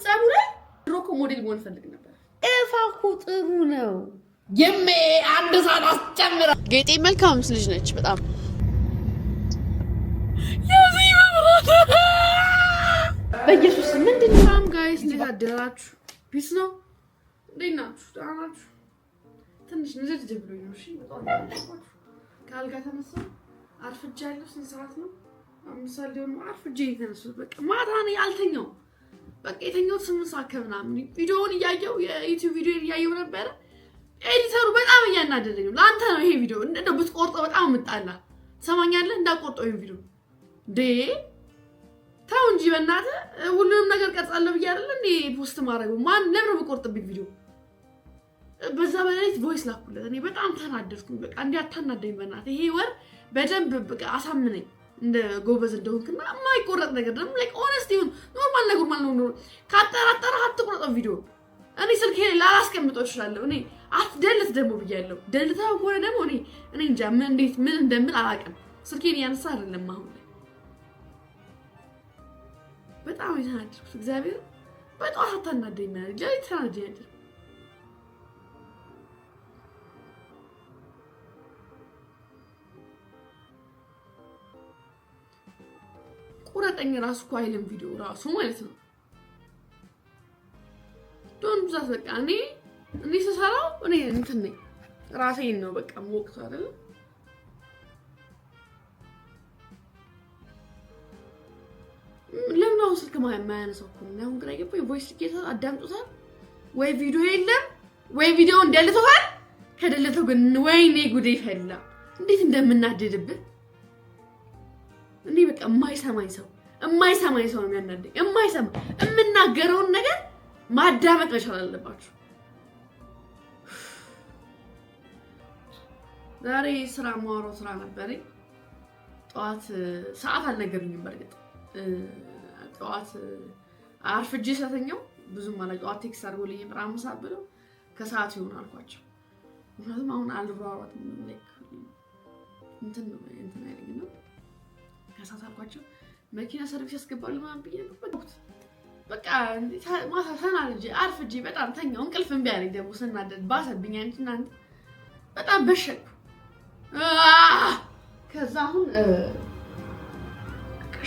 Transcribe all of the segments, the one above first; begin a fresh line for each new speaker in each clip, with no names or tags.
ጸጉሬ ድሮኮ ሞዴል መሆን ፈልግ ነበር።
እፋኩ ጥሩ ነው።
የሜ አንድ ሰዓት አስጨምራ
ጌጤ መልካም ልጅ ነች በጣም
ያዚህ መብራት
በኢየሱስ ምንድነው?
ጋይስ እንዴት አደራችሁ? ፒስ ነው እንዴት ናችሁ? ደህና ናችሁ? ትንሽ ንዝድ ብሎኝ ነው። እሺ በጣም ካልጋ ተነሳሁ አርፍጃለሁ። ስንት ሰዓት ነው? 5 ሰዓት ሊሆን ነው። አርፍጄ የተነሳሁት በቃ ማታ ነው ያልተኛው። በቃ የተኛሁት 8 ሰዓት ከምናምን ቪዲዮውን እያየሁ የዩቲዩብ ቪዲዮ እያየሁ ነበር። ኤዲተሩ በጣም እያናደደኝ ነው። ለአንተ ነው ይሄ ቪዲዮ እንደው ብትቆርጠው በጣም ምጣላ ሰማኛለህ። እንዳቆርጠው ይሄን ቪዲዮ ታው እንጂ በእናትህ ሁሉንም ነገር ቀርጻለሁ ብዬ አይደል እንዴ ፖስት ማድረግ ማን ለምን በቆርጥብኝ ቪዲዮ በዛ በሌሊት ቮይስ ላኩለት። እኔ በጣም ተናደድኩኝ። በቃ እንዴ አታናደኝ በእናትህ ይሄ ወር በደንብ በቃ አሳምነኝ እንደ ጎበዝ እንደሆንክና የማይቆረጥ ነገር ደግሞ ላይክ ሆነስት ይሁን ኖርማል ነገር ማለት ነው። ካጠራጠረ አትቆርጠው ቪዲዮ እኔ ስልኬ ላላስቀምጠው እችላለሁ። እኔ አትደልት ደግሞ ብያለሁ። ደልታው ከሆነ ደግሞ እኔ እንጃ ምን እንዴት ምን እንደምል አላውቅም። ስልኬን ያነሳ አይደለም አሁን በጣም የተናደድኩት እግዚአብሔር በጣም አታናደኝ ማለት ጃይ ተናደኝ። ቁረጠኝ ራሱ እኮ አይልም ቪዲዮ ራሱ ማለት ነው። ዶንት ዛት በቃ እኔ ስሰራው እኔ እንትን ነኝ ራሴን ነው በቃ ሞክቶ አይደል ለምን ነው ስልክ ማያነሳው እኮ ነው። አሁን ግራ ይገባኝ። ቮይስ ጌታ አዳምጡታል ወይ ቪዲዮ የለም ወይ ቪዲዮ እንደልተዋል። ከደለተው ግን ወይኔ ጉዴ ፈላ እንዴት እንደምናደድብህ እኔ በቃ የማይሰማኝ ሰው ነው የሚያናደኝ። የማይሰማ የምናገረውን ነገር ማዳመጥ መቻል አለባችሁ። ዛሬ ስራ ማውራው ስራ ነበረኝ። ጠዋት ሰዓት አልነገሩኝም በርግጥ ጠዋት አርፍጄ ሰተኛው ብዙም ማለት ጠዋት ቴክስት አድርጎልኝ በጣም ሰዓት ብለው ከሰዓት ይሆን አልኳቸው። ምክንያቱም አሁን አልሯሯጥም ላይክ እንትን አይደለም ነው ከሰዓት አልኳቸው። መኪና ሰርቪስ ያስገባሉ ምናምን ብዬ ነው በቃ ማታ ተናድጄ አርፍጄ በጣም ተኛው። እንቅልፍ እምቢ አለኝ ደግሞ ስናደድ ባሰብኝ አንቺ እናንተ በጣም በሸኩ። ከዛ አሁን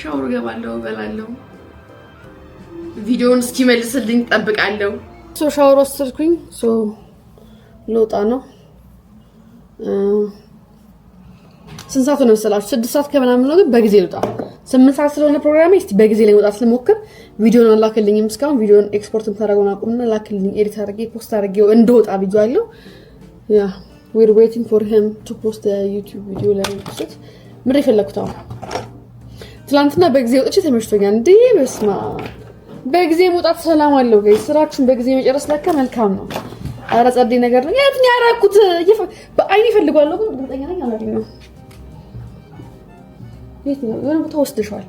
ሻወር ገባለሁ በላለሁ ቪዲዮውን እስኪመልስልኝ ጠብቃለሁ። ሻወር ወሰድኩኝ። ልወጣ ነው። ስንት ሰዓት ነው መሰላችሁ? 6 ሰዓት ከምናምን ነው። ግን በጊዜ ልውጣ 8 ሰዓት ስለሆነ ፕሮግራሜ እስቲ በጊዜ ለመውጣት ልሞክር። ቪዲዮውን አላከልኝም እስካሁን። ቪዲዮውን ኤክስፖርት ተደረገውን አቁምና ላከልኝ ኤዲት አድርጌ ፖስት አድርጌው እንደወጣ ብዬዋለሁ። ያ we're waiting for him to post the YouTube video ላይ ፖስት ምን ይፈልኩት አሁን ትላንትና በጊዜ ወጥቼ ተመሽቶኛል እንዴ በስማ በጊዜ መውጣት ሰላም አለው ጋይስ። ስራችሁን በጊዜ መጨረስ ለካ መልካም ነው። ኧረ ጸዴ ነገር ነው። የት ነው ያደረኩት? በአይኔ ፈልጓለሁ ግን እርግጠኛ ነኝ አላገኘሁም። የት ነው? የሆነ ቦታ ወስደሻል።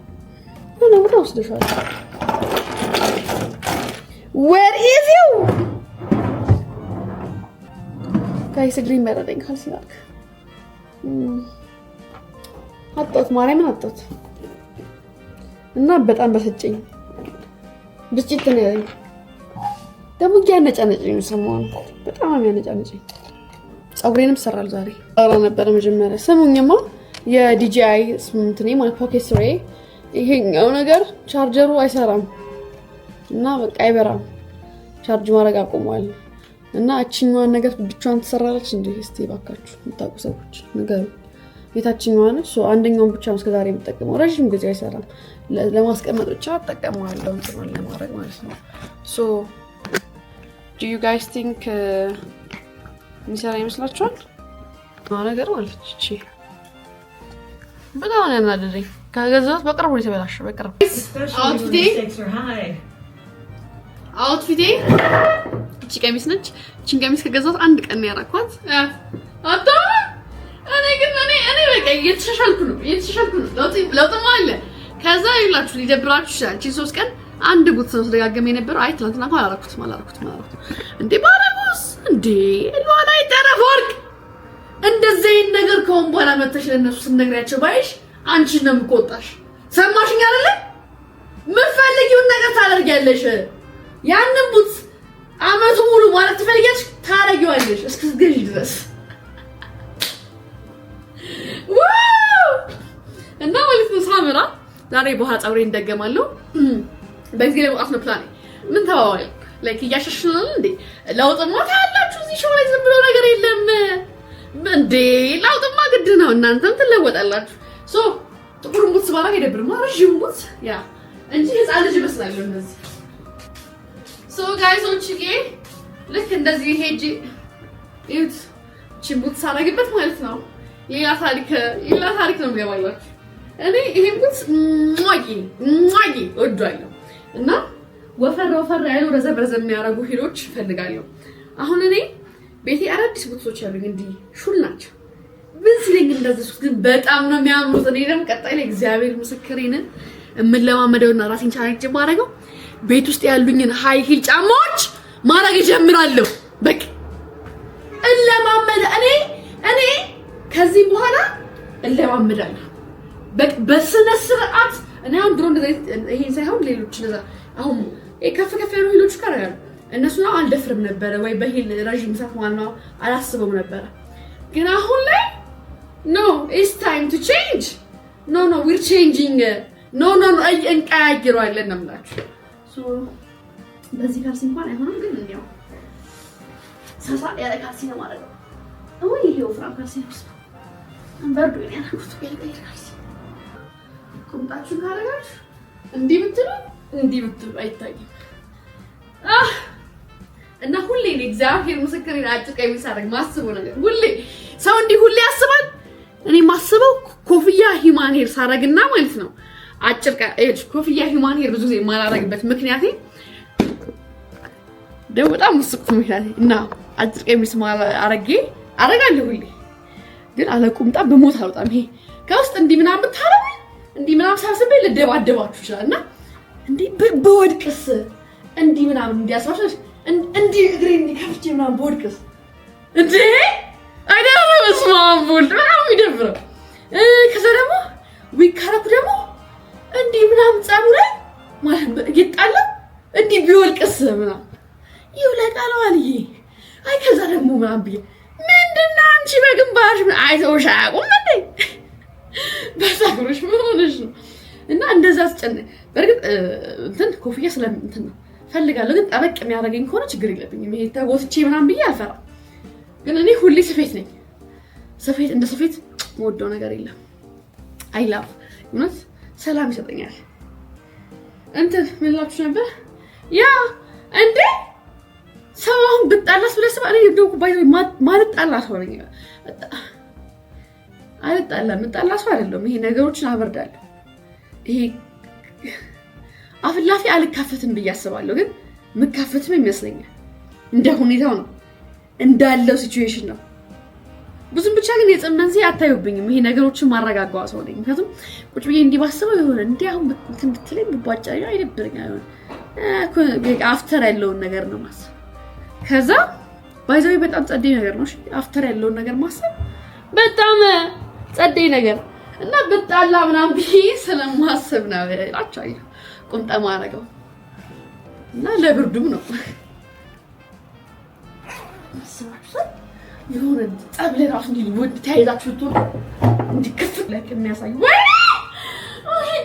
Where is you? ጋይስ ግሪን መረደኝ ካልሲላክ አጣሁት ማርያምን አጣሁት እና በጣም በሰጨኝ ብስጭት ነው ያለኝ። ደግሞ ያነጫነጨኝ ነው ሰሞኑን በጣም ያነጫነጨኝ። ጸጉሬንም ሰራል ዛሬ አራ ነበር መጀመሪያ ሰሙኝማ የዲጂአይ ስምንትኔ ማለት ፖኬት ስሬ ይሄኛው ነገር ቻርጀሩ አይሰራም እና በቃ አይበራም። ቻርጅ ማድረግ አቆሟል እና እቺኛዋን ነገር ብቻዋን ተሰራለች እንዴ? እስቲ ባካችሁ የምታውቁ ሰዎች ንገሩ። የታችኛዋን አንደኛውን ብቻ ነው እስከዛሬ የምጠቀመው። ረጅም ጊዜ አይሰራም። ለማስቀመጥ ብቻ ተጠቀመዋለሁ እንትን ለማድረግ ማለት ነው። do you guys think ሚሰራ ይመስላችኋል? ነገር ማለት እቺ በጣም ያናደደኝ ከገዛሁት በቅርቡ ነው የተበላሸው። በቅርቡ አውትፊቴ እቺ ቀሚስ ነች። እቺን ቀሚስ ከገዛሁት አንድ ቀን ነው ያራኳት። አታ እኔ በቃ እየተሻሻልኩ ነው። ለውጥም አለ። ከዛ ይላችሁ ሊደብራችሁ ይችላል። እቺ 3 ቀን አንድ ጉት ነው ተደጋገመ የነበረው። አይ ትናንትና እንኳን አላረኩትም እንዴ ባረጉስ እንዴ ለዋላይ ተረፈርክ እንደዚህ ነገር ከሆነ በኋላ መተሽ ለነሱ ስነግራቸው ባይሽ አንቺ ነው የምቆጣሽ። ሰማሽኝ አይደለ? ምን ፈልጊውን ነገር ታደርጊያለሽ? ያንን ቡት አመቱ ሙሉ ማለት ትፈልጊያለሽ ታረጊዋለሽ እስክትገዢ ድረስ ዋው እና ማለት ነው ሳምራ ዛሬ በኋላ ፀጉሬ እንደገማለሁ በዚህ ላይ ወጣት ነው ፕላን ምን ተባባል ላይክ እያሻሽልን እንዴ ለውጥማ ታያላችሁ እዚህ ሾው ላይ ዝም ብሎ ነገር የለም እንዴ ለውጥማ ግድ ነው እናንተም ትለወጣላችሁ ሶ ጥቁር ቡት ባረግ ይደብርማ ረጅም ቡት ያ እንጂ ህፃን ልጅ ይመስላል እንደዚህ ሶ ጋይሶችዬ ልክ እንደዚህ ሄጂ እዩት ቺምቡት ሳረግበት ማለት ነው ሌላ ታሪክ ነው የሚገባላችሁ እኔ ይሄን ቡት ሟጊ ወዷለሁ እና ወፈር ያለው ረዘም የሚያረጉ ሂሎች ፈልጋለሁ አሁን እኔ ቤቴ አዳዲስ ቡትሶች አሉኝ እንዲህ ሹል ናቸው ብንስለኝ እንደዚህ ግን በጣም ነው የሚያምሩት እኔ ደግሞ ቀጣይ ላይ እግዚአብሔር ምስክሬን እምለማመደውና ራሴን ቻሌንጅ ማረገው ቤት ውስጥ ያሉኝን ሃይ ሂል ጫማዎች ማረግ ጀምራለሁ በቃ እኔ ከዚህ በኋላ እለማመዳለሁ በቃ በስነ ስርዓት እኔ አሁን ድሮ እንደዚህ ይሄን ሳይሆን ሌሎች እንደዛ አሁን ከፍ ያሉ ሂሎች ካረጋሉ እነሱ ነው አልደፍርም ነበር ወይ በሂል ረጅም ሰዓት ማለት ነው አላስበውም ነበር ግን አሁን ላይ ኖ ኢትስ ታይም ቱ ቼንጅ ኖ ዊር ቼንጂንግ ኖ እንቀያይረዋለን ነው የምላችሁ ሶ በዚህ ካልሲ እንኳን አይሆንም ግን እንዴው ሳሳ ያለ ካልሲ ነው ማለት ነው ወይ ይሄው ፍራም ካልሲ ነው አንበርዱ ያናኩት ካልሲ ቁምጣችሁ ካረጋችሁ እንዲህ ብትሉ አይታይም እና ሁሌ ነው እግዚአብሔር ምስክሬን አጭር ቀሚስ አደረግ ማስበው ነገር ሁሌ ሰው እንዲህ ሁሌ ያስባል እኔ ማስበው ኮፍያ ሂማን ሄር ሳረግና ማለት ነው አጭር ኮፍያ ሂማን ሄር ብዙ ጊዜ ማላረግበት ምክንያቴ ደው በጣም መስቁት ምክንያቴ እና አጭር ቀሚስ አረጋለሁ ሁሌ ግን አለቁምጣ በሞት አልወጣም ይሄ ከውስጥ እንዲህ ምናምን ታረው እንዲህ ምናምን ሳስበ ለደባደባችሁ ይችላልና እንዲህ በወድቅስ እንዲህ ምናምን እንዲያስባሽ እንዲህ እግሬ እንዲከፍቼ ምናምን በወድቅስ እንዴ አይደለም መስማሙል ምናምን ይደብረው ከዛ ደግሞ ዊካራኩ ደግሞ እንዲህ ምናምን ጻሙ ላይ ማለት ይጣላ እንዲህ ቢወልቅስ ምናምን ይውለቃለው አልዬ አይ ከዛ ደግሞ ምናምን ቢይ ምንድነው አንቺ በግንባርሽ አይተውሽ አያውቁም እንዴ በሳግሮሽ ምን ሆነሽ ነው እና እንደዛ አስጨነ በርግጥ እንትን ኮፍያ ስለእንትን ነው ፈልጋለሁ ግን ጠበቅ የሚያደርገኝ ከሆነ ችግር የለብኝም ይሄ ተጎትቼ ምናምን ብዬ አልፈራም ግን እኔ ሁሌ ስፌት ነኝ እንደ ስፌት ወደው ነገር የለም አይ ላቭ እውነት ሰላም ይሰጠኛል እንትን ምን ላችሁ ነበር ያ እንዴ ሰውን ብጣላስ ብለስ ባለ ይደው ባይዘ ማልጣላስ ሆነኝ ምጣላስ አይደለም ይሄ ነገሮችን አበርዳለሁ ይሄ አፍላፊ አልካፈትም ብያስባለሁ ግን መካፈትም ይመስለኛል እንደ ሁኔታው ነው እንዳለው ሲቹዌሽን ነው ብዙም ብቻ ግን የጽመንዚ አታዩብኝም ይሄ ነገሮችን ማረጋጋው ሰው ነኝ ምክንያቱም ቁጭ ብዬ እንዲባስበው ይሆነ እንዴ አሁን እንትን ብትለኝ ብባጫ አይደብረኛል አፍተር ያለውን ነገር ነው ማሰብ ከዛ ባይዘው በጣም ጸደይ ነገር ነው አፍተር ያለውን ነገር ማሰብ በጣም ጸደይ ነገር እና በጣላ ምናምን ብዬ ስለማስብ ነው እላችኋለሁ ቁምጣ ማረገው እና ለብርዱም ነው የሆነ ጸብለ ራሱ እንዲወድ ታይዛችሁ ትወጡ እንዲከፍ ለክ የሚያሳይ ወይ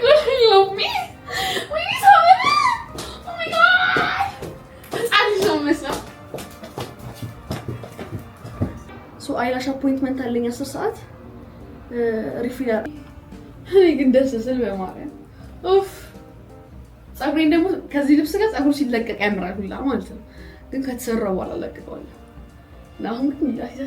ጎሽ ወይ ሳመና ኦ ማይ ጋድ አዲስ ነው መስላ ሶ አይላሽ አፖይንትመንት አለኝ 10 ሰዓት ሪፊላር ግን ደስ ስል በማርያም ኡፍ ፀጉሬን ደግሞ ከዚህ ልብስ ጋር ፀጉሩ ሲለቀቅ ያምራል ሁላ ማለት ነው ግን ከተሰራው በኋላ ለቀቀዋለሁ አሁን ግን ይላል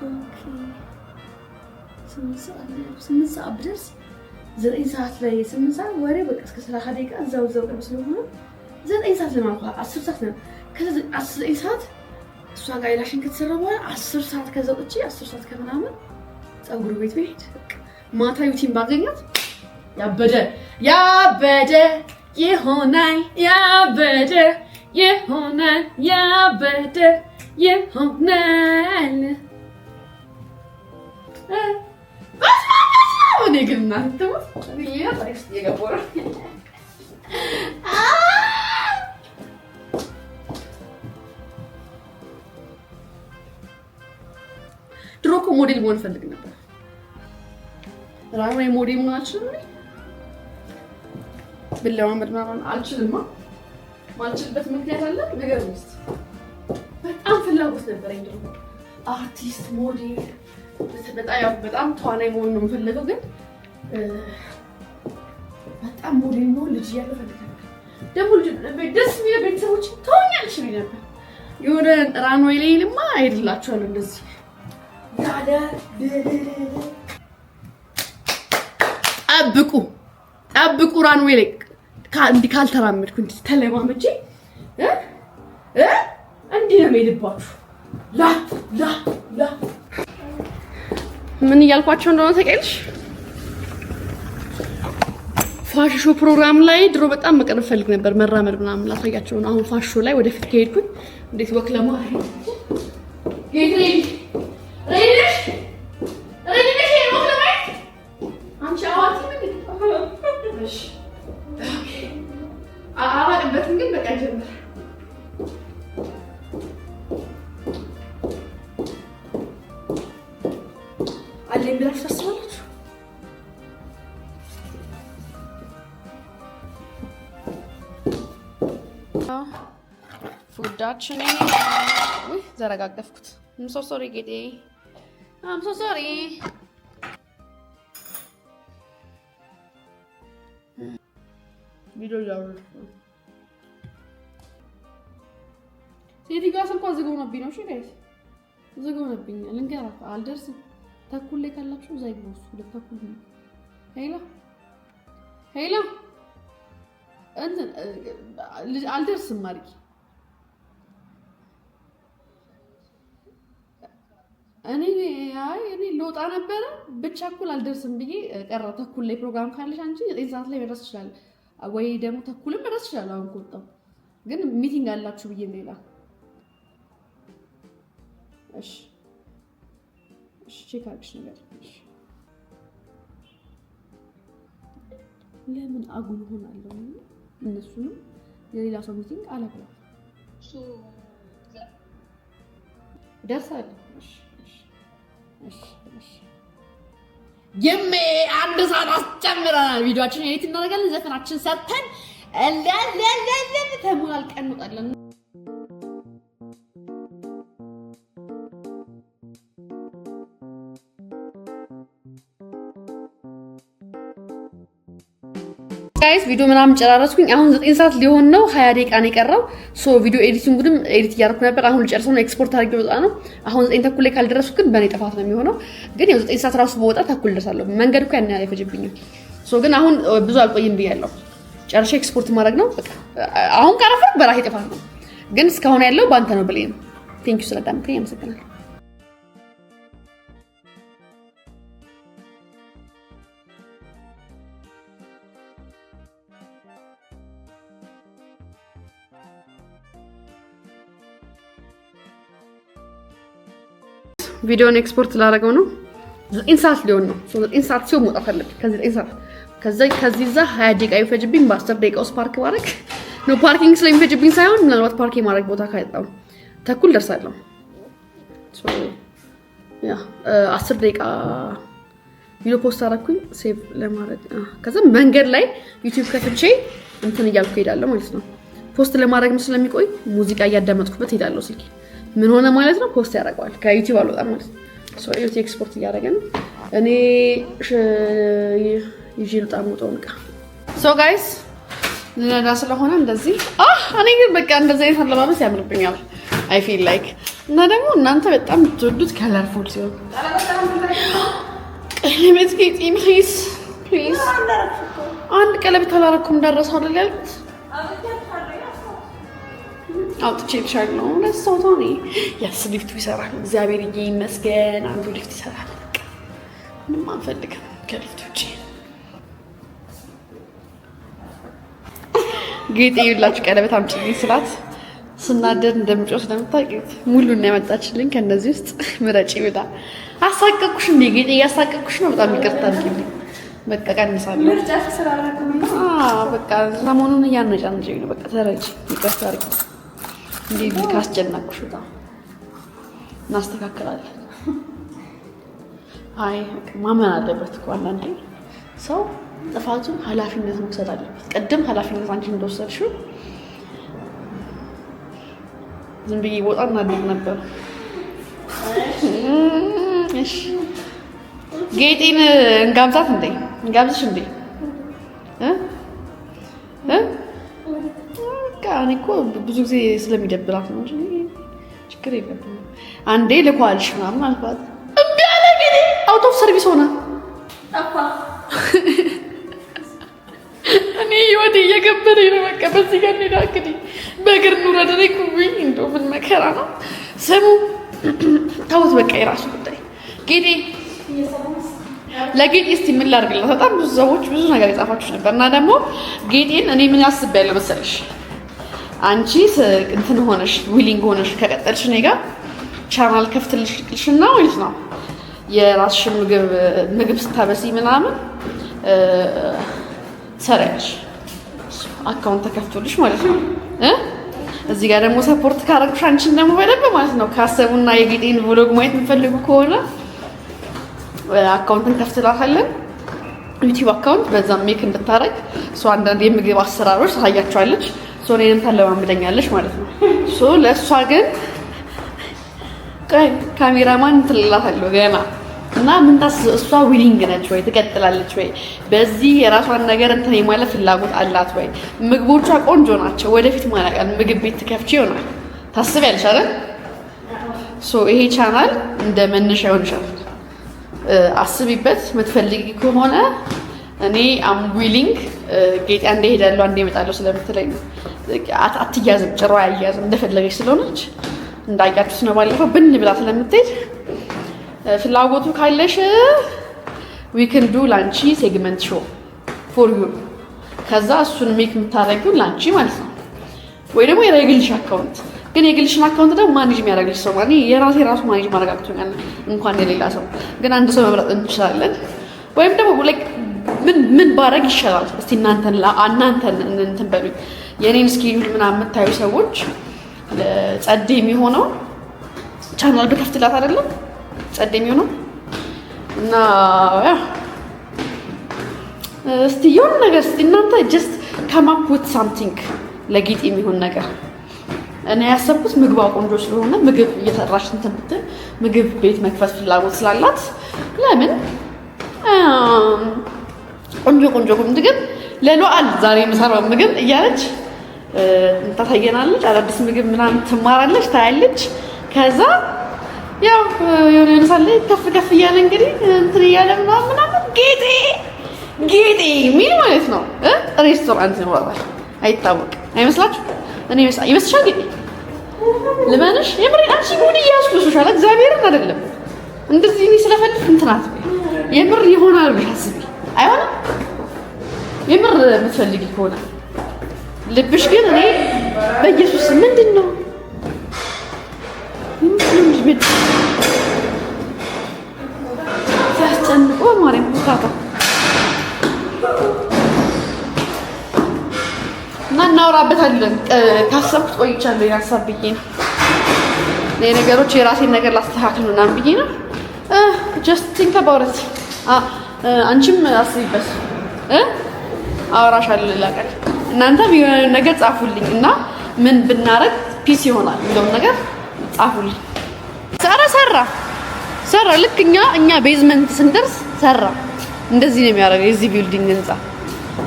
ኦኬ ስምንት ሰዓት ብደርስ 9 ሰዓት ላይ 8 ሰዓት ወሬ በቃ እስከ 30 ደቂቃ እዛው ቀርብ ስለሆነ 9 ሰዓት ለማለት 10 ሰዓት ነው ከዛ 9 ሰዓት እሷ ጋር ይላሽን ከተሰራ በኋላ 10 ሰዓት ከዛ ወጥቼ 10 ሰዓት ከምናምን ፀጉር ቤት ብሄድ ማታ ዩቲዩብ ባገኛት ያበደ ይሆናል እኔ ግን እናንተ ያ ታሪክ የገቦራ ድሮ እኮ ሞዴል መሆን ፈልግ ነበር። ራይ ሞዴል መሆን አልችልም ነኝ ብለማመድ ምናምን አልችልማ። ማልችልበት ምክንያት አለ ነገር ነው። በጣም ፍላጎት ነበረኝ ድሮ አርቲስት ሞዴል በጣም ተዋናይ መሆን ነው የምፈልገው። ግን በጣም ሞዴል መሆን ልጅ እያለሁ ፈልግ ነበር። ደግሞ ደስ የሚለው ቤተሰቦች ተወኛልሽ ነበር። የሆነ ራንዌይ ላይ ልማ አይደላችኋለሁ እንደዚህ ያለ ጠብቁ ራንዌይ ላይ እንዲህ ካልተራመድኩ እንዲህ ተለማመጄ እንዲህ ነው የምሄድባችሁ። ላ ምን እያልኳቸው እንደሆነ ታውቂያለሽ? ፋሽን ሾው ፕሮግራም ላይ ድሮ በጣም መቀረብ ፈልግ ነበር፣ መራመድ ምናምን ላሳያቸው ነው። አሁን ፋሽን ሾው ላይ ወደፊት ከሄድኩኝ እንዴት ወክ ለማድረግ አላቅበትም ግን በቃ ጀምር አለኝ ብላችሁ ታስባላችሁ? ፉዳችን ወይ ዘረጋገፍኩት። I'm so sorry ጌጤ I'm so sorry። ቪዲዮ ያወራሁ ሴትጋ ስልኳ ዝግ ሆነብኝ ነው። እሺ ጋይስ ዝግ ሆነብኛል። ልንገራት አልደርስም። ተኩል ላይ ካላችሁ እዛ ይግቡስ። ተኩል ነው። ሄሎ እንትን አልደርስም ማርቂ እኔ ልወጣ ነበረ ብቻ እኩል አልደርስም ብዬ ቀረሁ። ተኩል ላይ ፕሮግራም ካለሽ አንቺ 9 ሰዓት ላይ መድረስ ይችላል ወይ ደግሞ ተኩልም መድረስ ይችላል። አሁን ቆጣው ግን ሚቲንግ አላችሁ ብዬ ሌላ እሺ ቼክ አድርግሽ ነገር እሺ። ለምን አጉል ሆናለሁ? እነሱንም የሌላ ሰው ሚቲንግ አላውቅም። ደርሳለሁ። እሺ የሜ አንድ ሰዓት አስጨምረናል። ቪዲዮአችንን ኤዲት እናደርጋለን። ዘፈናችን ሰርተን ተሞላልቀን እንወጣለን። ጋይስ ቪዲዮ ምናምን ጨራረስኩኝ። አሁን 9 ሰዓት ሊሆን ነው። 20 ደቂቃ ነው የቀረው። ሶ ቪዲዮ ኤዲቲንጉንም ኤዲት እያደረኩ ነበር። አሁን ልጨርሰው ነው። ኤክስፖርት አድርጌ ወጣ ነው። አሁን 9 ተኩል ላይ ካልደረስኩ ግን በእኔ ጥፋት ነው የሚሆነው። ግን ያው 9 ሰዓት ራሱ በወጣ ተኩል ደርሳለሁ። መንገድ እኮ ያን አይፈጅብኝም። ሶ ግን አሁን ብዙ አልቆይም ብያለሁ። ጨርሼ ኤክስፖርት ማድረግ ነው በቃ። አሁን ካረፈኩ በራሴ ጥፋት ነው። ግን እስካሁን ያለው ባንተ ነው ብለኝ ነው። ቴንክ ዩ ስለዳምከኝ አመሰግናለሁ። ቪዲዮን ኤክስፖርት ላደርገው ነው። 9 ሰዓት ሊሆን ነው። 9 ሰዓት ሲሆን መውጣት አለብኝ። ከዚህ እዛ 20 ደቂቃ ይፈጅብኝ። በ10 ደቂቃ ውስጥ ፓርክ ማድረግ ነው። ፓርኪንግ ስለሚፈጅብኝ ሳይሆን ምናልባት ፓርክ ማድረግ ቦታ ካጣው ተኩል ደርሳለሁ። 10 ደቂቃ ቪዲዮ ፖስት አደረኩኝ ሴቭ ለማድረግ። ከዛ መንገድ ላይ ዩቲዩብ ከፍቼ እንትን እያልኩ ሄዳለሁ ማለት ነው። ፖስት ለማድረግ ስለሚቆይ ሙዚቃ እያዳመጥኩበት ሄዳለሁ። ስልኬ ምን ሆነ ማለት ነው ፖስት ያደርገዋል። ከዩቲዩብ አልወጣም ማለት ነው። ሶ ዩቲዩብ ኤክስፖርት እያደረገ ነው። እኔ ይዤ ልውጣ የምወጣውን ዕቃ። ሶ ጋይስ ልነዳ ስለሆነ እንደዚህ እኔ ግን በቃ እንደዚህ አይነት አለባበስ ያምርብኛል። አይ ፊል ላይክ እና ደግሞ እናንተ በጣም ትወዱት ከለርፉል ሲሆን ቀለበት ጌጤ ፕሊዝ ፕሊዝ አንድ ቀለበት አላረኩም እንዳረሰው አይደል ያልኩት። አውጥቼ ልሻል ነው ለሰው ታኒ ያስ ሊፍቱ ይሰራል። እግዚአብሔር ይመስገን አንዱ ሊፍት ይሰራል። ምንም አንፈልግም ከሊፍት ውጪ። ጌጤ ይላችሁ ቀለበት አምጪልኝ ስላት ስናደር እንደምጮህ ስለምታውቂት ሙሉን ያመጣችልኝ ከነዚህ ውስጥ ምረጪ ብላ። አሳቀቅኩሽ እንዴ ጌጤ? እያሳቀቅኩሽ ነው። በጣም ይቅርታ አድርጊልኝ። በቃ ቀንሳለሁ። በቃ ሰሞኑን እያነጫነጨኝ ነው። በቃ ተረጂ፣ ይቅርታ አድርጊ። እንዴ ካስጨነቅኩሽ በጣም እናስተካክላለን። አይ ማመን አለበት እኮ አንዳንዴ ሰው ጥፋቱን ኃላፊነት መውሰድ አለበት። ቅድም ኃላፊነት አንቺ እንደወሰድሽው ዝም ብዬ ወጣ እናድርግ ነበር። እሺ ጌጤን እንጋብዛት እንዴ? እንጋብዝሽ እንዴ? እኔ እኮ ብዙ ጊዜ ስለሚደብራት ነው እንጂ ችግር የለብንም። አንዴ ልኳልሽ ምናምን አልኳት እምቢ አለ። ጌጤ አውት ኦፍ ሰርቪስ ሆነ። እኔ ህይወቴ እየገበረኝ ነው። በቃ በዚህ ጋር ሄዳ እንግዲህ በእግር ኑረድ ላይ ኩብኝ። እንደው ምን መከራ ነው። ስሙ ተውት፣ በቃ የራሱ ጉዳይ። ጌጤ ለጌጤ እስቲ ምን ላድርግላት? በጣም ብዙ ሰዎች ብዙ ነገር የጻፋችሁ ነበር እና ደግሞ ጌጤን እኔ ምን አስቤያለሁ መሰለሽ? አንቺ እንትን ሆነሽ ዊሊንግ ሆነሽ ከቀጠልሽ እኔ ጋር ቻናል ከፍትልሽና ማለት ነው የራስሽን ምግብ ስታበሲ ምናምን ሰራሽ አካውንት ተከፍቶልሽ ማለት ነው። እዚህ ጋር ደግሞ ሰፖርት ካረግሽ አንቺን ደግሞ በደንብ ማለት ነው ካሰቡና የጌጤን ቭሎግ ማየት የምፈልጉ ከሆነ አካውንትን ከፍትላታለን፣ ዩቲዩብ አካውንት። በዛ ሜክ እንድታረግ ሶ አንዳንድ የምግብ አሰራሮች ታሳያቸዋለች። ሶ እኔንም ታለማምደኛለች ማለት ነው። ሶ ለእሷ ግን ካሜራማን ትልላታለሁ ገና እና ምን ታስብ እሷ ዊሊንግ ነች ወይ ትቀጥላለች ወይ በዚህ የራሷን ነገር እንትን የማለት ፍላጎት አላት ወይ? ምግቦቿ ቆንጆ ናቸው። ወደፊት ማለቃል ምግብ ቤት ትከፍቺ ይሆናል ታስቢያለሽ አይደል? ሶ ይሄ ቻናል እንደ መነሻ ይሆንሻል። አስቢበት። የምትፈልጊ ከሆነ እኔ አም ዊሊንግ ጌጤ አንዴ ሄዳለሁ አንዴ እመጣለሁ ስለምትለኝ አትያዝም፣ ጭራው አያያዝም። እንደፈለገች ስለሆነች እንዳያችሁት ነው። ባለፈው ብን ብላ ስለምትሄድ ፍላጎቱ ካለሽ ዊ ካን ዱ ላንቺ ሴግመንት ሾው ፎር ዩ። ከዛ እሱን ሜክ የምታደርጊው ላንቺ ማለት ነው። ወይ ደግሞ የግልሽ አካውንት። ግን የግልሽን አካውንት ደግሞ ማኔጅ የሚያደርግልሽ ሰው ማለት የራሴ ራሱ ማኔጅ ማድረግ አቅቶኛል፣ እንኳን የሌላ ሰው። ግን አንድ ሰው መምረጥ እንችላለን። ወይም ደግሞ ላይክ ምን ባረግ ይሻላል? እስቲ እናንተን እንትን በሉኝ። የኔን ስኬጁል ምናምን የምታዩ ሰዎች ጸዴ የሚሆነው ቻናል በከፍትላት አይደለም ጸዴ የሚሆነው እና እስቲ የሆነ ነገር እስቲ እናንተ ጀስት ካም አፕ ዊዝ ሳምቲንግ ለጌጤ የሚሆን ነገር። እኔ ያሰብኩት ምግቧ ቆንጆ ስለሆነ ምግብ እየሰራች እንትን ብትል ምግብ ቤት መክፈት ፍላጎት ስላላት ለምን ቆንጆ ምግብ ለሉዓል ዛሬ የምሰራው ምግብ እያለች ታሳየናለች። አዳዲስ ምግብ ምናምን ትማራለች፣ ታያለች። ከዛ ያው የሆነ ሳለ ከፍ እያለ እንግዲህ እንትን እያለ ምናምን ጌጤ የሚል ማለት ነው ሬስቶራንት ይኖራል። አይታወቅም። አይመስላችሁ? እኔ ይመስልሻል? ጌጤ ልመንሽ የምር አንቺ ጉድ እያስኩሽሻል። እግዚአብሔርን አይደለም እንደዚህ እኔ ስለፈልፍ እንትናት የምር ይሆናል ብለሽ አስቢ። አይሆንም? የምር የምትፈልጊ ከሆነ ልብሽ ግን እኔ በኢየሱስ ምንድን ነው ሲያስጨንቆ ማርያም ታታ እና እናወራበታለን። ካሰብኩት ቆይቻለሁ። የሀሳብ ብዬ ነው ነገሮች የራሴን ነገር ላስተካክል ምናምን ብዬ ነው። ጀስት ቲንክ አባውት አንቺም አስቢበት። አወራሻለሁ ሌላ ቀን። እናንተም የሆነ ነገር ጻፉልኝ እና ምን ብናረግ ፒስ ይሆናል እንደውም ነገር ጻፉልኝ። ሰራ ልክ እኛ ቤዝመንት ስንደርስ ሰራ። እንደዚህ ነው የሚያደርገው የዚህ ቢልዲንግ ህንጻ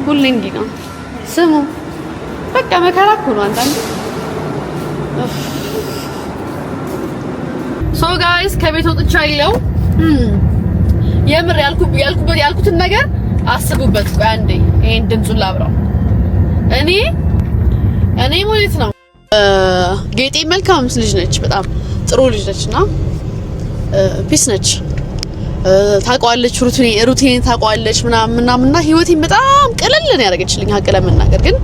ሁሌ እንዲህ ነው። ስሙ በቃ መከራ እኮ ነው አንዳንዴ። ሶ ጋይስ ከቤት ወጥቻለሁ። የምር ያልኩትን ነገር አስቡበት። ቆይ አንዴ ይሄን ድምፁን ላብራው። እኔ ማለት ነው ጌጤ መልካም ልጅ ነች፣ በጣም ጥሩ ልጅ ነችና ፒስ ነች። ታውቀዋለች፣ ሩቲን ታውቀዋለች ምናምንና ህይወቴን በጣም ቀለል ነው ያደረገችልኝ። ሀቅ ለመናገር ግን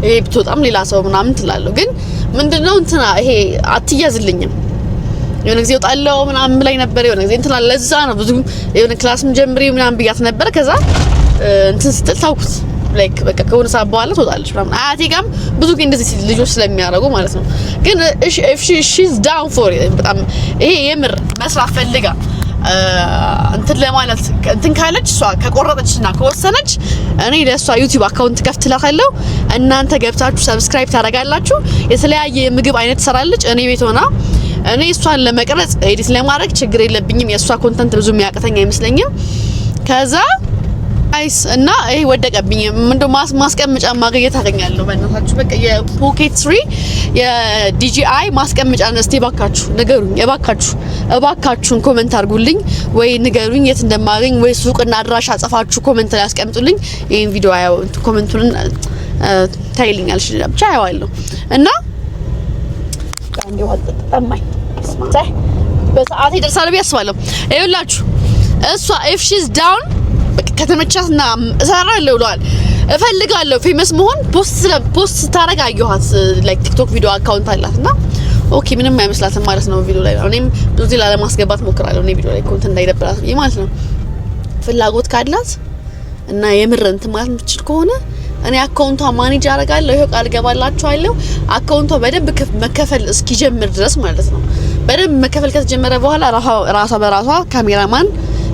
ይሄ ብትወጣም ሌላ ሰው ምናምን ትላለሁ። ግን
ምንድነው እንትና ይሄ አትያዝልኝም የሆነ ጊዜ ወጣለው ምናምን ብላኝ ነበር የሆነ ጊዜ እንትና ለዛ ነው ብዙ የሆነ ክላስም ጀምሪ ምናምን ብያት ነበር ከዛ እንትን ስትል ታውኩት ላይክ በቃ ከሆነ ሰዓት በኋላ ትወጣለች ምናምን አያቴ ጋርም ብዙ ጊዜ እንደዚህ ልጆች ስለሚያደርጉ ማለት ነው ግን if she's down for it በጣም ይሄ የምር መስራት ፈልጋ እንትን ለማለት እንትን ካለች እሷ ከቆረጠችና ከወሰነች እኔ ለሷ ዩቲዩብ አካውንት ከፍትላታለሁ እናንተ ገብታችሁ ሰብስክራይብ ታደርጋላችሁ የተለያየ ምግብ አይነት ትሰራለች እኔ ቤት ሆና እኔ እሷን ለመቅረጽ ኤዲት ለማድረግ ችግር የለብኝም የሷ ኮንተንት ብዙ የሚያቅተኛ አይመስለኝም ከዛ አይስ እና ይሄ ወደቀብኝ ምንድነው ማስቀመጫ ማግኘት ታገኛለሁ በእናታችሁ በቃ የፖኬት 3 የዲጂአይ ማስቀመጫ እስቲ ባካችሁ ንገሩኝ እባካችሁን ኮሜንት አድርጉልኝ ወይ ንገሩኝ የት እንደማገኝ ወይ ሱቅና አድራሻ ጽፋችሁ ኮሜንት ላይ አስቀምጡልኝ ይሄን ቪዲዮ አያው ኮሜንቱን ታይልኛልሽ ብቻ አያዋለሁ እና አንዴ ወጣጣማኝ ስማታይ በሰዓት ይደርሳል ቢያስባለሁ ይኸውላችሁ እሷ if she's down ከተመቻትና እሰራለሁ ብለዋል እፈልጋለሁ ፌመስ መሆን ፖስት ታረጋ አየኋት ላይክ ቲክቶክ ቪዲዮ አካውንት አላትና ኦኬ ምንም አይመስላትም ማለት ነው ቪዲዮ ላይ እኔም ብዙ ላ ለማስገባት ሞክራለሁ እኔ ቪዲዮ ላይ ኮንተንት እንዳይደብራት ማለት ነው ፍላጎት ካላት እና የምር እንትን ማለት ምትችል ከሆነ እኔ አካውንቷ ማኔጅ አደርጋለሁ ይሄው ቃል ገባላችኋለሁ አካውንቷ በደንብ መከፈል እስኪጀምር ድረስ ማለት ነው በደንብ መከፈል ከተጀመረ በኋላ ራሷ በራሷ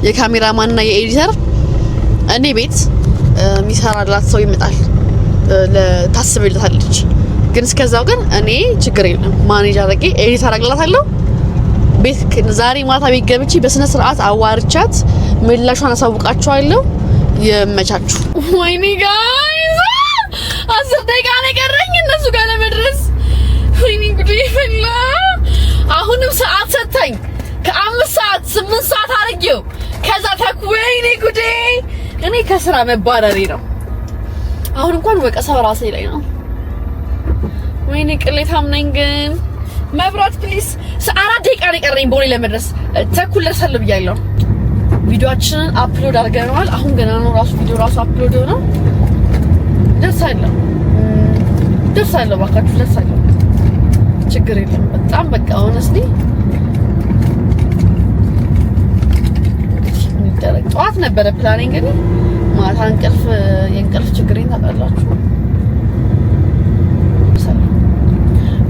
የካሜራማንና የኤዲተር እኔ ቤት የሚሰራላት ሰው ይመጣል ታስብልታለች ግን እስከዛው ግን እኔ ችግር የለም ማኔጅ አድርጌ ኤዲት አደርግላታለሁ ቤት ዛሬ ማታ ቤት ገብቼ በስነ ስርዓት አዋርቻት ምላሿን አሳውቃችኋለሁ ይመቻችሁ ወይኔ ጋይስ 10 ደቂቃ ነው ቀረኝ እነሱ ጋር ለመድረስ ወይኔ ጉዴ ፈላ አሁንም ሰዓት ሰጣኝ ከ5 ሰዓት 8 ሰዓት አርጌው ከዛ ወይኔ ጉዴ እኔ ከስራ መባረሬ ነው አሁን እንኳን ወቀሳ በራሴ ላይ ነው ወይኔ ቅሌታም ነኝ ግን መብራት ፕሊስ 4 ደቂቃ ነው ቀረኝ ቦሌ ለመድረስ ተኩል ደርሳለሁ ብያለሁ ቪዲዮአችንን አፕሎድ አድርገናል አሁን ገና ነው ራሱ ቪዲዮ ራሱ አፕሎድ ሆነ ደርሳለሁ ባካችሁ ደርሳለሁ ችግር የለም በጣም በቃ ሆነስሊ ጠዋት ነበረ ፕላን እንግዲህ ማታ የእንቅልፍ ችግሬን ታውቃላችሁ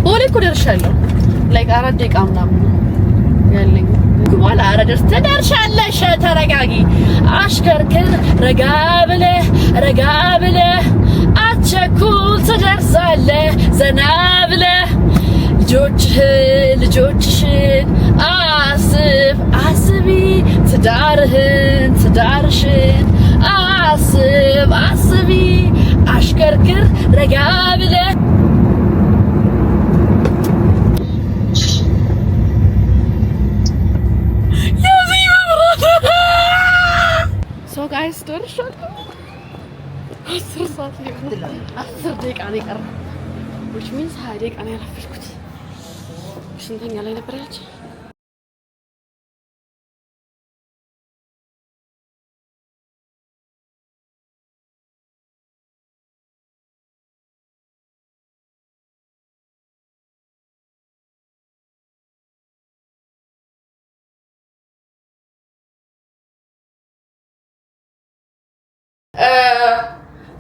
ቦሌ እኮ ደርሻለሁ ላይክ 4 ደቂቃ ምናምን ያለኝ በኋላ አረደርስ ተደርሻለሽ ተረጋጊ አሽከርክር ረጋ ብለህ አትቸኩል ትደርሳለህ ዘና ብለህ ልጆችሽን አስቢ ትዳርሽን አስቢ አሽከርክር ረጋ ብለህ So guys ደርሻለሁ 10 ሰዓት ሊሆን 10 ደቂቃ ነው የቀረው which means 20 ደቂቃ ነው ያረፈድኩት ስንተኛ ላይ ነበር ያለች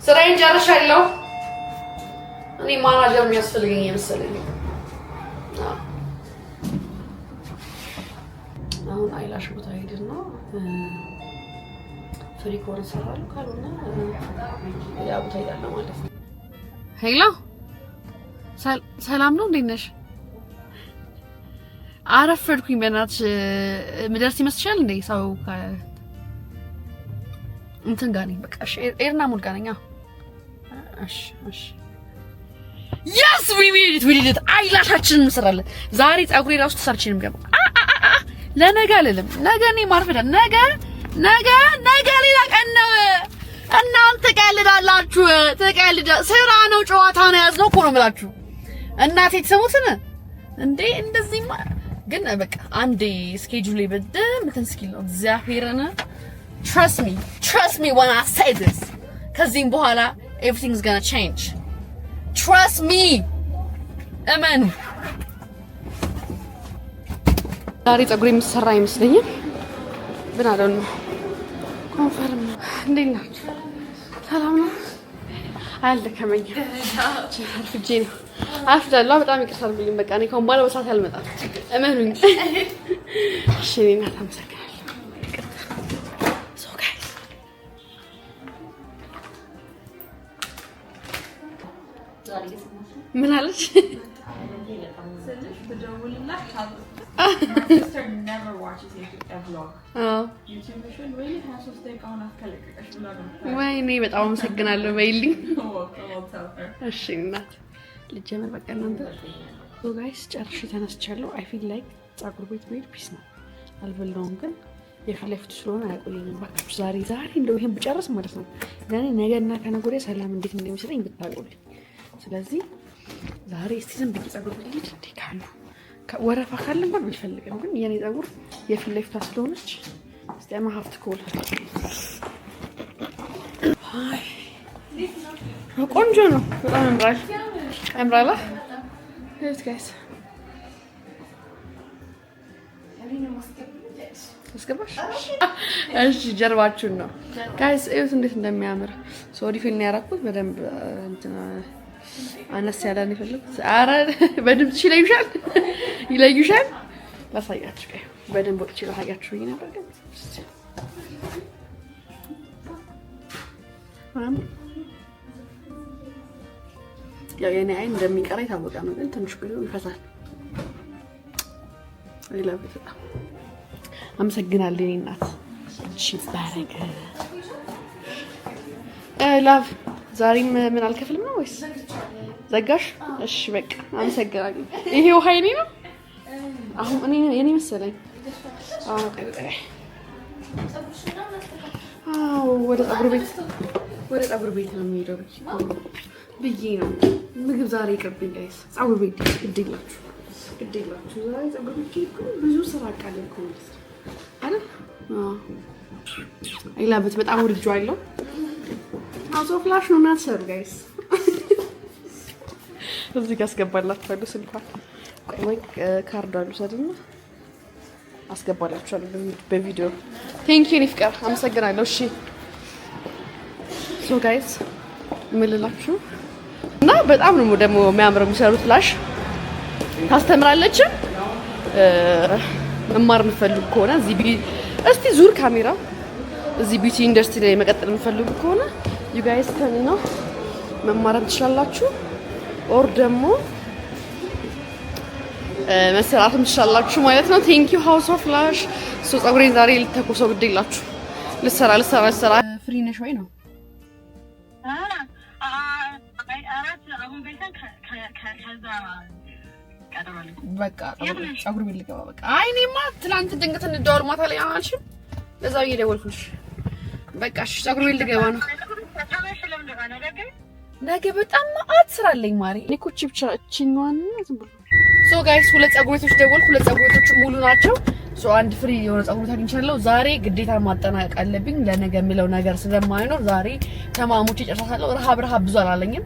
ስራዬን ጨርሻለሁ እኔ ማናጀር የሚያስፈልገኝ መሰለኝ አሁን አይላሽ ቦታ ሄድና ፍሪ ኮርስ ሰራለሁ ካልሆነ ያ ቦታ ሄዳለሁ ማለት ነው ሄሎ ሰላም ነው እንዴት ነሽ አረፈድኩኝ በእናትሽ ምደርስ ይመስልሻል እንዴ ሰው እንትን ጋር ነኝ በቃ ኤርና ሙድ ጋር ነኝ እሺ yes we did it አይላሻችንን እንሰራለን ዛሬ ፀጉሬ ራሱ ተሰርቼንም ገባ ለነገ አይደለም ነገ እኔ ማርፈዳ ነገ ሌላ ቀን ነው እናንተ ቀልዳላችሁ ስራ ነው ጨዋታ ነው ያዝነው እኮ ነው የምላችሁ እናቴ ተሰሙትን እንዴ እንደዚህ ግን በቃ አንዴ ስኬጁሌ በደም ተንስኪል ነው እግዚአብሔርን trust me when I say this ከዚህም በኋላ everything's gonna change trust me እመኑ። ዛሬ ፀጉሬ የሚሰራ አይመስለኝም። ግን አለው ኮንፈርም ነው። እንዴት ናችሁ? ሰላም ነው? አልደከመኝም። አርፍጄ ነው አፍዳለሁ። በጣም ይቅርታ አድርጉልኝ። በቃ እኔ ከአሁን በኋላ በሰዓት አልመጣም፣ እመኑኝ። እሺ እኔ እናት አመሰግናለሁ። ምን አለች? ወይኔ በጣም አመሰግናለሁ በይልኝ። እሺ እናት ልጀምር። በቃ እናንተ ጋይስ ጨርሼ ተነስቻለሁ። አይ ፊል ላይክ ፀጉር ቤት መሄድ ፒስ ነው። አልበላውም ግን የፊት ለፊቱ ስለሆነ አያቆየኝም። እባካችሁ ዛሬ እንደው ይሄን ብጨርስ ማለት ነው ለእኔ ነገና ከነገ ወዲያ ሰላም እንዴት እንደሚሰጠኝ ብታውቁልኝ። ስለዚህ ዛሬ እስቲ ዝም ብዬ ፀጉር ቤት ልሂድ። እንዴ ካሉ ወረፋ ካለ እንኳን አልፈልግም፣ ግን የኔ ፀጉር የፊት ለፊቷ ስለሆነች እስቲ ሀፍት ኮል ቆንጆ ነው። በጣም ያምራል። ያምራል። እዩት ጋይስ። አስገባሽ? እሺ ጀርባችሁን ነው ጋይስ እዩት እንዴት እንደሚያምር። ሶሪ ፊል ነው ያደረኩት። በደንብ እንትን አነስ ያለ ነው የፈለኩት። ኧረ በድምፅሽ ይለዩሻል። ላሳያችሁ ጋር በደንብ ወጥቼ ላሳያችሁ ብዬሽ ነበር ግን ያው የኔ አይን እንደሚቀራ የታወቀ ነው፣ ግን ትንሽ ቆይቶ ይፈሳል። አይላብት አመሰግናለሁ የኔ እናት። እሺ ባረክ ላቭ። ዛሬም ምን አልከፍልም ነው ወይስ ዘጋሽ? እሺ በቃ አመሰግናለሁ። ይሄ ውሃ የኔ ነው አሁን እኔ የኔ መሰለኝ። ወደ ፀጉር ቤት ነው የሚሄደው ብዬ ነው። ምግብ ዛሬ ይቅርብኝ ጋይስ። ፀጉር ቤት ግድ የላችሁ ዛሬ ፀጉር ቤት ብዙ ስራ አቃለልኩ ማለት ነው አይደል? አይላበት በጣም ወድጄዋለሁ። አውቶ ፍላሽ ነው እና ሰሩ ጋይስ እዚህ ጋር አስገባላችኋለሁ ስልኳን። ቆይ ካርድ አሉ ሰድና አስገባላችኋለሁ በቪዲዮ። ቴንክ ዩ ፍቅር አመሰግናለሁ። እሺ ሶ ጋይስ ምልላችሁ እና በጣም ነው ደግሞ የሚያምረው የሚሰሩት ፍላሽ ታስተምራለች። መማር የምትፈልጉ ከሆነ እስቲ ዙር ካሜራ እዚህ ቢዩቲ ኢንዱስትሪ ላይ መቀጠል የምትፈልጉ ከሆነ ዩ ጋይስ ከኔ ነው መማር ትችላላችሁ። ኦር ደግሞ መሰራትም ትችላላችሁ ማለት ነው። ቴንክ ዩ ሃውስ ኦፍ ፍላሽ። ሶ ፀጉሬን ዛሬ ልተኮሰው ግድ የላችሁ ልሰራ ፍሪ ነሽ ወይ ነው በቃ ፀጉር ቤት ልገባ። በቃ አይ እኔማ ትናንት ድንገት እንደዋል ማታ ላይ አልሽም፣ ለዛ ብዬ ደወልኩልሽ። በቃ እሺ ፀጉር ቤት ልገባ ነው ነገ። በጣም ማአት ስራ አለኝ ማሪ። እኔ እኮ ብቻ እቺኛዋን ዝም ብሎ ሶ ጋይስ ሁለት ፀጉር ቤቶች ደወልኩ። ሁለት ፀጉር ቤቶች ሙሉ ናቸው። ሶ አንድ ፍሪ የሆነ ፀጉር ቤት አግኝቻለሁ። ዛሬ ግዴታ ማጠናቀቅ አለብኝ ለነገ የሚለው ነገር ስለማይኖር ዛሬ ተማሙቼ ጨርሳለሁ። ረሃብ ብዙ አላለኝም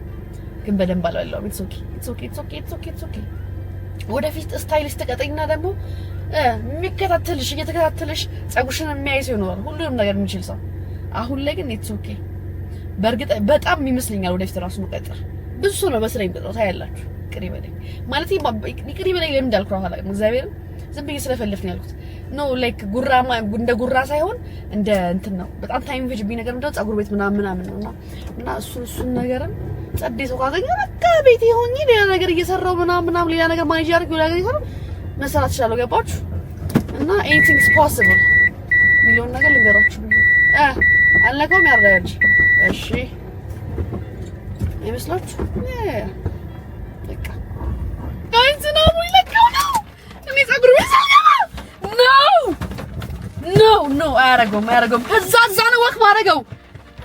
ግን በደንብ አላለሁ። ኢትስ ኦኬ ወደፊት ስታይሊስት ተቀጠኝና ደግሞ የሚከታተልሽ እየተከታተልሽ ፀጉርሽን የሚያይ ሰው ይኖራል፣ ሁሉንም ነገር የሚችል ሰው። አሁን ላይ ግን ኢትስ ኦኬ። በእርግጥ በጣም ይመስለኛል ወደፊት ራሱ መቀጠር ብዙ ሰው ነው በስራ የሚቀጥረው ታያላችሁ። ቅሪ በለኝ ማለት ቅሪ በለኝ ለምን እንዳልኩ አሁን አላውቅም። እግዚአብሔር ዝም ብዬ ስለፈለፍኝ ያልኩት ኖ ላይክ ጉራማ እንደ ጉራ ሳይሆን እንደ እንትን ነው። በጣም ታይም የሚፈጅብኝ ነገር እንደው ፀጉር ቤት ምናምን ነውና እና እሱን ነገርም ጸዴ ሰው ካገኘ በቃ ቤቴ ሆኜ ሌላ ነገር እየሰራው ምናምን ሌላ ነገር ማኔጅ አድርጌ ሌላ ነገር ይሰራው መስራት እችላለሁ። ገባችሁ? እና anything is possible ሚሊዮን ነገር ልንገራችሁ አልነካውም ያርዳያለች። እሺ አይመስላችሁ? በቃ ጋይስ ነው ይለካው ነው እኔ ፀጉር ቤት ሳልገባ ኖ አያረገውም። ከዛ ነው ወክ ማረገው።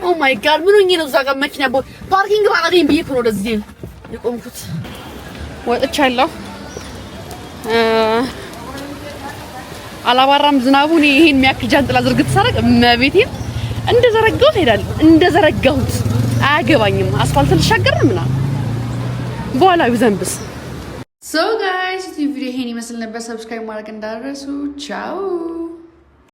ኦ ማይ ጋድ ምን ሆኜ ነው እዛ ጋር መኪና ፓርኪንግ ባላገኝ ብዬ እኮ ነው ወደዚህ የቆምኩት። ወጥቻለሁ። አላባራም ዝናቡ። እኔ ይሄን የሚያክል ጃንጥላ ዝርግት ሳረግ መቤቴን እንደዘረጋሁት ሄዳለሁ። እንደዘረጋሁት አያገባኝም። አስፋልት ልሻገር ምናምን በኋላ ይዘንብስ
ሶ ጋይስ ቪዲዮ ይሄን ይመስል ነበር። ሰብስክራይብ ማድረግ እንዳትረሱ። ቻው